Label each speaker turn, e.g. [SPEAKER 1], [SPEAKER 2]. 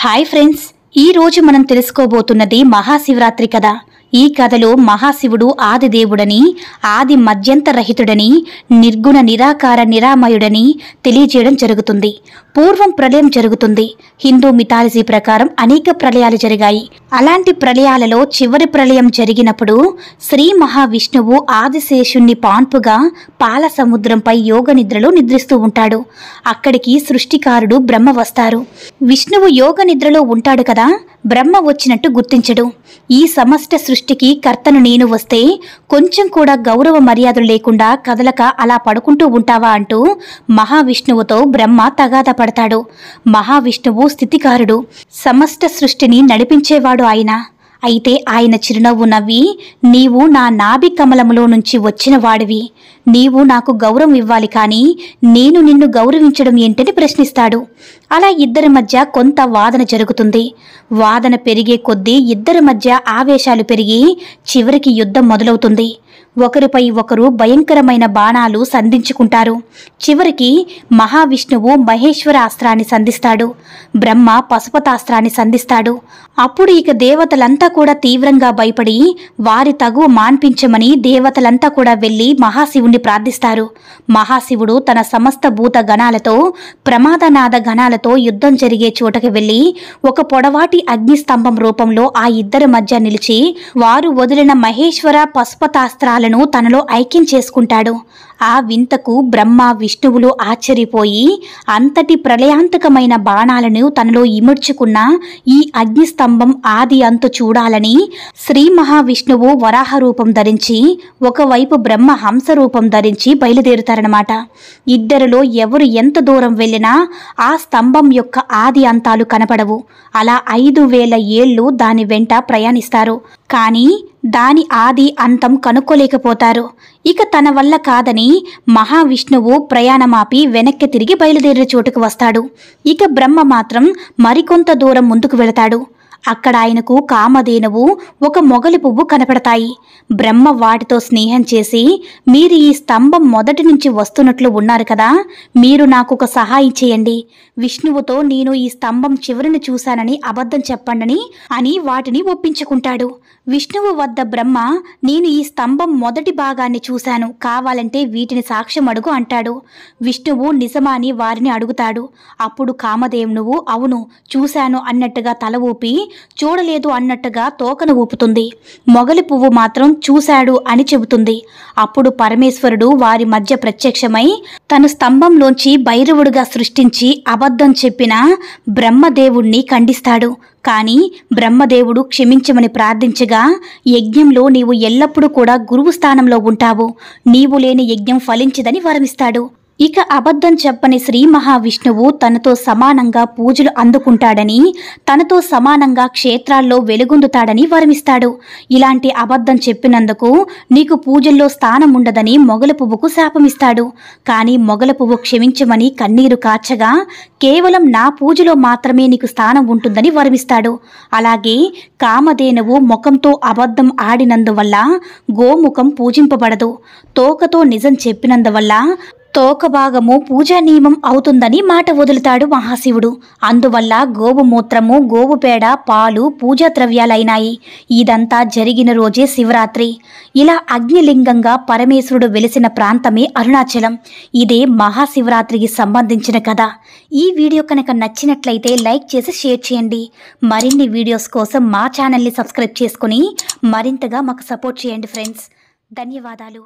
[SPEAKER 1] Hi friends, ఈ రోజు మనం తెలుసుకోబోతున్నది మహాశివరాత్రి కథ. ఈ కథలో మహాశివుడు ఆది దేవుడని, ఆది మధ్యంతరహితుడని, నిర్గుణ నిరాకార నిరామయుడని తెలియజేయడం జరుగుతుంది. పూర్వం ప్రళయం జరుగుతుంది. హిందూ మిథాలజీ ప్రకారం అనేక ప్రళయాలు జరిగాయి. అలాంటి ప్రళయాలలో చివరి ప్రళయం జరిగినప్పుడు శ్రీ మహావిష్ణువు ఆదిశేషుణ్ణి పాన్పుగా పాల సముద్రంపై యోగ నిద్రలో నిద్రిస్తూ ఉంటాడు. అక్కడికి సృష్టికారుడు బ్రహ్మ వస్తారు. విష్ణువు యోగ నిద్రలో ఉంటాడు కదా, బ్రహ్మ వచ్చినట్టు గుర్తించడు. ఈ సమస్త సృష్టికి కర్తను నేను వస్తే కొంచెం కూడా గౌరవ మర్యాదలు లేకుండా కదలక అలా పడుకుంటూ ఉంటావా అంటూ మహావిష్ణువుతో బ్రహ్మ తగాదా పడతాడు. మహావిష్ణువు స్థితికారుడు, సమస్త సృష్టిని నడిపించేవాడు ఆయన. అయితే ఆయన చిరునవ్వు నవ్వి, నీవు నా నాభి కమలములో నుంచి వచ్చిన వాడివి, నీవు నాకు గౌరవం ఇవ్వాలి, కానీ నేను నిన్ను గౌరవించడం ఏంటని ప్రశ్నిస్తాడు. అలా ఇద్దరి మధ్య కొంత వాదన జరుగుతుంది. వాదన పెరిగే కొద్దీ ఇద్దరి మధ్య ఆవేశాలు పెరిగి చివరికి యుద్ధం మొదలవుతుంది. ఒకరిపై ఒకరు భయంకరమైన బాణాలు సంధించుకుంటారు. చివరికి మహావిష్ణువు మహేశ్వర అస్త్రాన్ని సంధిస్తాడు, బ్రహ్మ పశుపతాస్త్రాన్ని సంధిస్తాడు. అప్పుడు ఇక దేవతలంతా కూడా తీవ్రంగా భయపడి వారి తగువ మాన్పించమని దేవతలంతా కూడా వెళ్లి మహాశివుణ్ణి ప్రార్థిస్తారు. మహాశివుడు తన సమస్త భూత గణాలతో, ప్రమాదనాద గణాలతో యుద్ధం జరిగే చోటకి వెళ్లి ఒక పొడవాటి అగ్నిస్తంభం రూపంలో ఆ ఇద్దరి మధ్య నిలిచి వారు వదిలిన మహేశ్వర పశుపతాస్త్రాలను తనలో ఐక్యం చేసుకుంటాడు. ఆ వింతకు బ్రహ్మ విష్ణువులు ఆశ్చర్యపోయి అంతటి ప్రళయాంతకమైన బాణాలను తనలో ఇముడ్చుకున్న ఈ అగ్నిస్తంభం ఆది అంతు చూడాలని శ్రీ మహావిష్ణువు వరాహ రూపం ధరించి, ఒకవైపు బ్రహ్మ హంస రూపం ధరించి బయలుదేరుతారన్నమాట. ఇద్దరిలో ఎవరు ఎంత దూరం వెళ్ళినా ఆ స్తంభం యొక్క ఆది అంతాలు కనపడవు. అలా 5000 ఏళ్లు దాని వెంట ప్రయాణిస్తారు, కానీ దాని ఆది అంతం కనుక్కోలేకపోతారు. ఇక తన వల్ల కాదని మహావిష్ణువు ప్రయాణమాపి వెనక్కి తిరిగి బయలుదేరే చోటుకు వస్తాడు. ఇక బ్రహ్మ మాత్రం మరికొంత దూరం ముందుకు వెళతాడు. అక్కడ ఆయనకు కామధేనువు, ఒక మొగలి పువ్వు కనపడతాయి. బ్రహ్మ వాటితో స్నేహం చేసి, మీరు ఈ స్తంభం మొదటి నుంచి వస్తున్నట్లు ఉన్నారు కదా, మీరు నాకు ఒక సహాయం చేయండి, విష్ణువుతో నేను ఈ స్తంభం చివరిని చూశానని అబద్ధం చెప్పండి అని వాటిని ఒప్పించుకుంటాడు. విష్ణువు వద్ద బ్రహ్మ, నేను ఈ స్తంభం మొదటి భాగాన్ని చూశాను, కావాలంటే వీటిని సాక్ష్యం అడుగు అంటాడు. విష్ణువు నిజమాని వారిని అడుగుతాడు. అప్పుడు కామధేనువు అవును చూశాను అన్నట్టుగా తల ఊపి, చూడలేదు అన్నట్టుగా తోకను ఊపుతుంది. మొగలి పువ్వు మాత్రం చూశాడు అని చెబుతుంది. అప్పుడు పరమేశ్వరుడు వారి మధ్య ప్రత్యక్షమై తను స్తంభంలోంచి భైరవుడిగా సృష్టించి అబద్ధం చెప్పిన బ్రహ్మదేవుణ్ణి ఖండిస్తాడు. కానీ బ్రహ్మదేవుడు క్షమించమని ప్రార్థించగా, యజ్ఞంలో నీవు ఎల్లప్పుడూ కూడా గురువు స్థానంలో ఉంటావు, నీవు లేని యజ్ఞం ఫలించదని వరమిస్తాడు. ఇక అబద్ధం చెప్పని శ్రీ మహావిష్ణువు తనతో సమానంగా పూజలు అందుకుంటాడని, తనతో సమానంగా క్షేత్రాల్లో వెలుగొందుతాడని వరమిస్తాడు. ఇలాంటి అబద్ధం చెప్పినందుకు నీకు పూజల్లో స్థానం ఉండదని మొగల పువ్వుకు శాపమిస్తాడు. కానీ మొగల పువ్వు క్షమించమని కన్నీరు కార్చగా, కేవలం నా పూజలో మాత్రమే నీకు స్థానం ఉంటుందని వరమిస్తాడు. అలాగే కామధేనువు ముఖంతో అబద్ధం ఆడినందువల్ల గోముఖం పూజింపబడదు, తోకతో నిజం చెప్పినందువల్ల తోక భాగము పూజా నియమం అవుతుందని మాట వదులుతాడు మహాశివుడు. అందువల్ల గోవు మూత్రము, గోవు పేడ, పాలు పూజా ద్రవ్యాలైనాయి. ఇదంతా జరిగిన రోజే శివరాత్రి. ఇలా అగ్నిలింగంగా పరమేశ్వరుడు వెలిసిన ప్రాంతమే అరుణాచలం. ఇదే మహాశివరాత్రికి సంబంధించిన కథ. ఈ వీడియో కనుక నచ్చినట్లయితే లైక్ చేసి షేర్ చేయండి. మరిన్ని వీడియోస్ కోసం మా ఛానల్ని సబ్స్క్రైబ్ చేసుకుని మరింతగా మాకు సపోర్ట్ చేయండి ఫ్రెండ్స్. ధన్యవాదాలు.